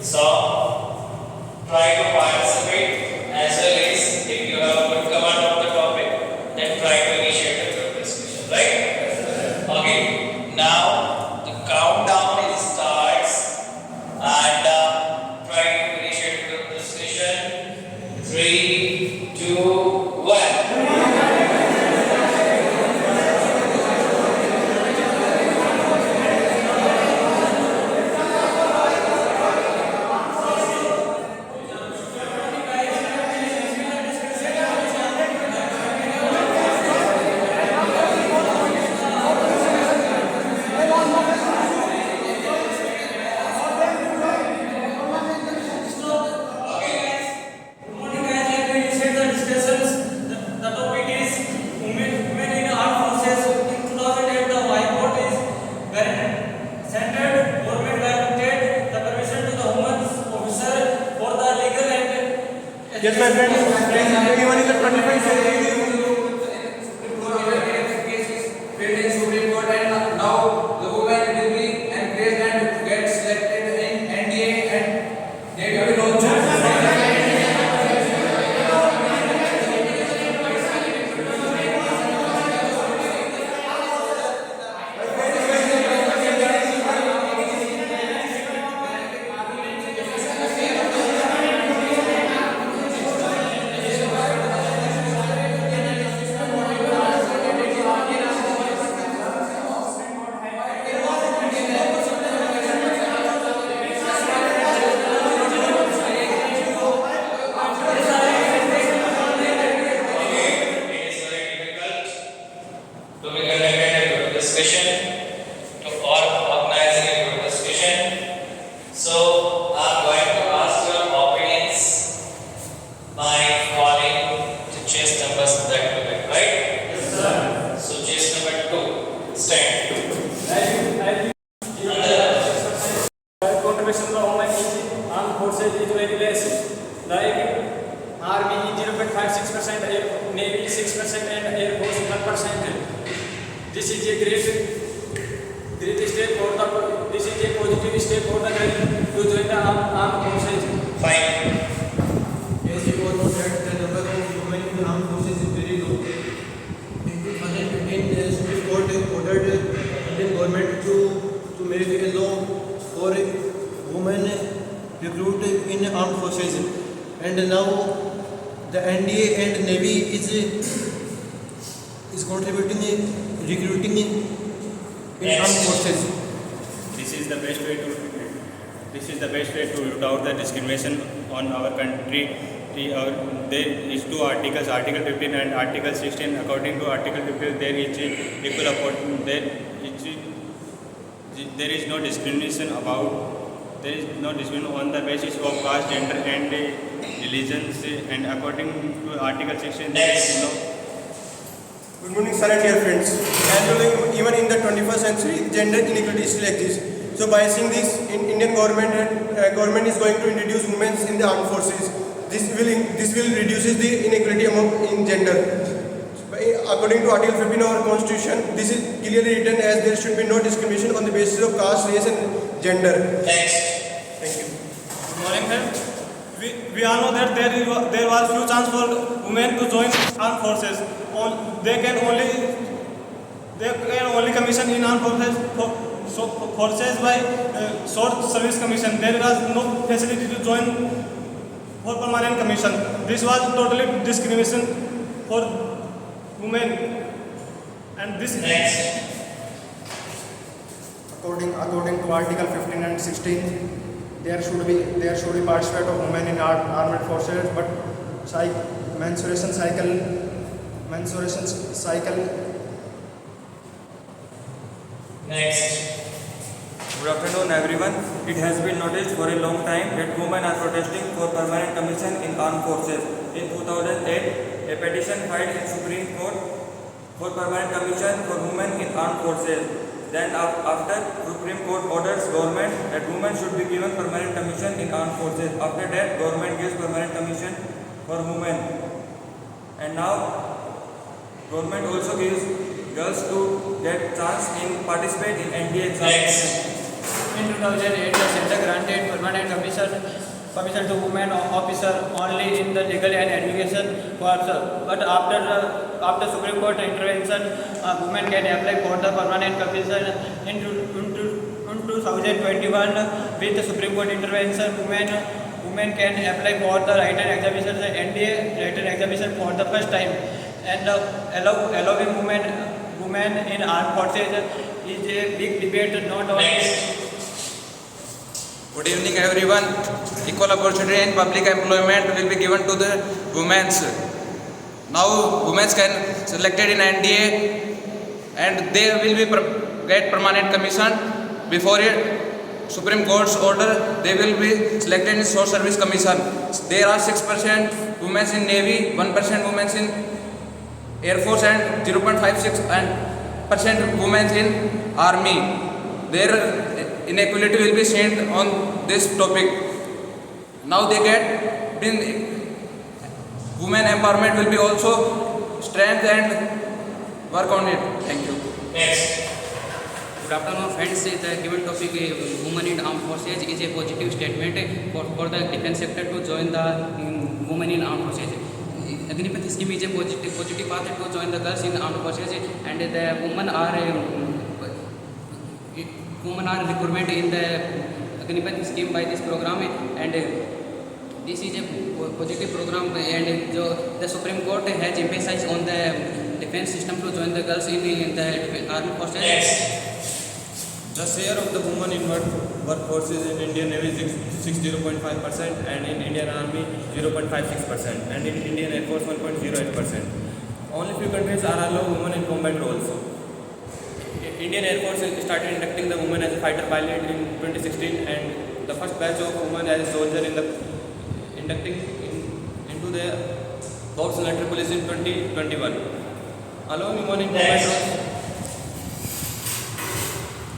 So try to participate, as well as if you have a good command of the topic, then try to initiate a group discussion, right? Okay, now the countdown is starts, and try to initiate a group discussion. 3, 2, 1. Yes, my friend. Anyone in the 25 century? Supreme Court, and now the woman will be encouraged and get selected in NDA, and they will also. Discussion to organizing a group discussion. So I'm going to ask your opinions by calling the chess numbers back to back, right? Yes, sir. So chess number 2, stand. Contribution to online armed forces is very less. Like Army 0.56%, Navy 6%, and Air Force 1%. This is a great step for the. This is a positive step for the girl to join the armed forces. Fine. As you all know that the number of women in the armed forces is very low. In 2015, the Supreme Court ordered Indian government to make a law for women recruit in armed forces, and now the NDA and Navy is contributing recruiting in armed forces. This is the best way to root out the discrimination on our country. There is two articles, Article 15 and Article 16. According to Article 15, there is equal opportunity. There is no discrimination on the basis of caste, gender, and religions. And according to Article 16, there is no. Good morning, sir and dear friends. Even in the 21st century, gender inequality still exists. So by seeing this, Indian government is going to introduce women in the armed forces. This will reduces the inequality in gender. According to Article 15 of our Constitution, this is clearly written as there should be no discrimination on the basis of caste, race, and gender. Next. Thank you. Good morning, sir. We all know that there was few chance for women to join armed forces. They can only commission in armed forces by short service commission. There was no facility to join for permanent commission. This was totally discrimination for women, and this. Next. According to Article 15 and 16, there should be participation of women in armed forces, but menstruation cycle. Next. Good afternoon, everyone. It has been noticed for a long time that women are protesting for permanent commission in armed forces. In 2008, a petition filed in Supreme Court for permanent commission for women in armed forces. Then after Supreme Court orders government that women should be given permanent commission in armed forces. After that, government gives permanent commission for women. And now, government also gives girls to get chance in participate in NDA examination. In 2008, the center granted permanent permanent commission to women officer only in the legal and education course. But after Supreme Court intervention, women can apply for the permanent commission in 2021. With the Supreme Court intervention, women can apply for the written examination, NDA written examination for the first time, and allowing women in armed forces is a big debate not only. Good evening, everyone. Equal opportunity in public employment will be given to the women. Now, women can selected in NDA, and they will be get permanent commission. Before it, Supreme Court's order, they will be selected in Short Service Commission. There are 6% women in Navy, 1% women in Air Force, and 0.56% women in Army. Their inequality will be seen on this topic. Now they get women empowerment will be also strength and work on it. Thank you. Next. Good afternoon, friends. The given topic, women in armed forces, is a positive statement for the defense sector to join the women in armed forces. Agnipati scheme is a positive path to join the girls in armed forces, and the women are recruitment in the Agnipati scheme by this program, and this is a positive program, and the Supreme Court has emphasized on the defense system to join the girls in the armed forces. Next. The share of the women in workforces in Indian Navy is 60.5%, and in Indian Army 0.56%, and in Indian Air Force 1.08%. Only few countries are allowed women in combat roles. Indian Air Force started inducting the women as a fighter pilot in 2016, and the first batch of women as soldier in the inducting into the Corps Military Police in 2021. Allowing women in combat roles.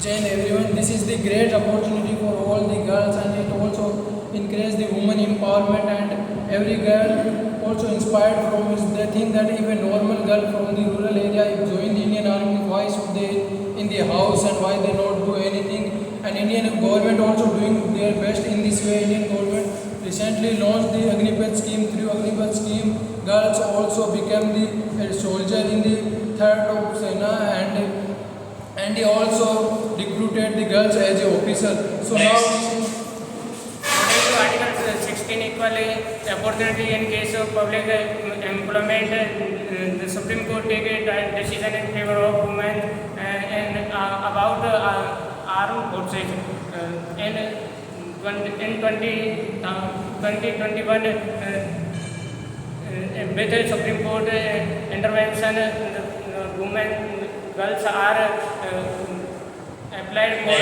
Jane, everyone, this is the great opportunity for all the girls, and it also encourages the woman empowerment, and every girl also inspired from it. They think that if a normal girl from the rural area join the Indian Army, why should they in the house and why they not do anything? And Indian government also doing their best in this way. Indian government recently launched the Agnipath scheme. Through Agnipath scheme, girls also became the soldier in the 3rd of Sena, and he also recruited the girls as a officer. So now, according to Article 16, equally opportunity in case of public employment, the Supreme Court take a decision in favor of women and about armed forces. In 2021, with the Supreme Court intervention, the women girls are applied for.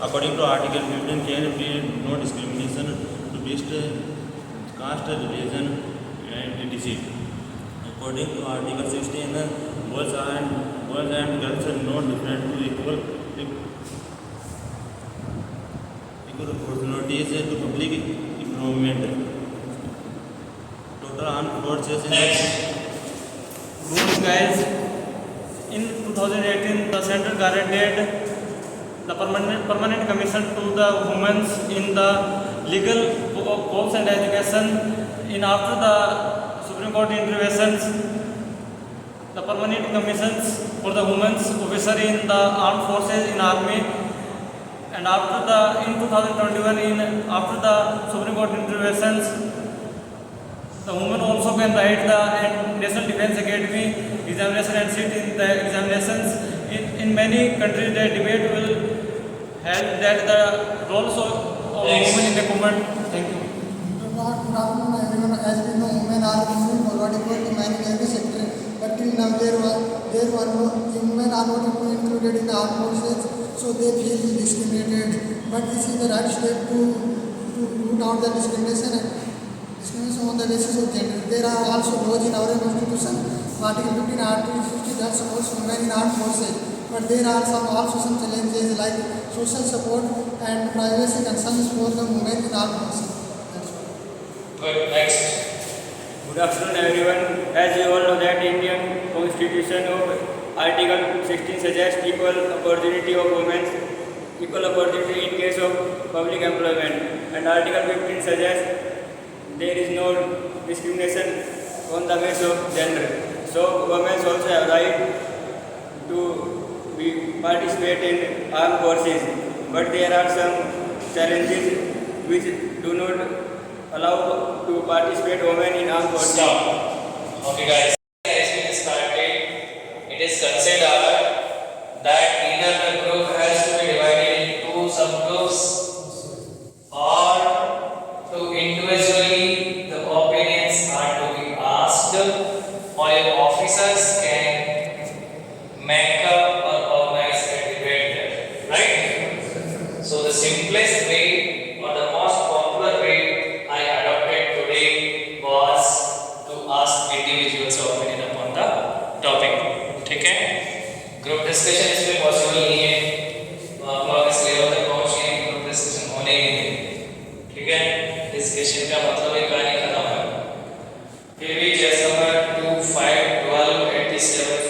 According to Article 15, can be no discrimination to based caste, religion, and etc. According to Article 16, boys and girls are not different to equal opportunities to public employment. Total armed forces Rules, guys. In 2018, the Center guaranteed the permanent commission to the women in the legal corps and education. In after the Supreme Court interventions, the permanent commissions for the women officer in the armed forces in army, and after in 2021 after the Supreme Court interventions, the women also can write the National Defence Academy examination and sit in the examinations. In many countries, the debate will help that the roles of women in the combat. Thank you. Good afternoon, everyone. As we know, women are moving forward in many every sector, but till now women are not included in the armed forces, so they feel discriminated. But this is the right step to root out the discrimination on the basis of gender. There are also laws in our constitution, Article 15, Article 50, that supports women in armed forces. But there are also some challenges like social support and privacy concerns for the women in armed forces. That's all. Good. Next. Good afternoon, everyone. As you all know that Indian Constitution of Article 16 suggests equal opportunity of women, equal opportunity in case of public employment, and Article 15 suggests there is no discrimination on the basis of gender. So women also have right to participate in armed forces, but there are some challenges which do not allow to participate women in armed forces. Stop. Okay, guys. As we started, it is considered that either the group has to be divided into two subgroups or to individually the opinions are to be asked, or your officers can make up or organize a debate there, right? So the simplest way or the most popular way I adopted today was to ask individuals opinion upon the topic. ठीक है? Group discussion इसमें possible नहीं है, आप लोग इस level तक पहुंच गए हैं, ग्रुप डिस्कशन होने ही नहीं, ठीक है? डिस्कशन का मतलब एक कहानी खत्म है। फिर भी जैसा 2, 5, 12, 87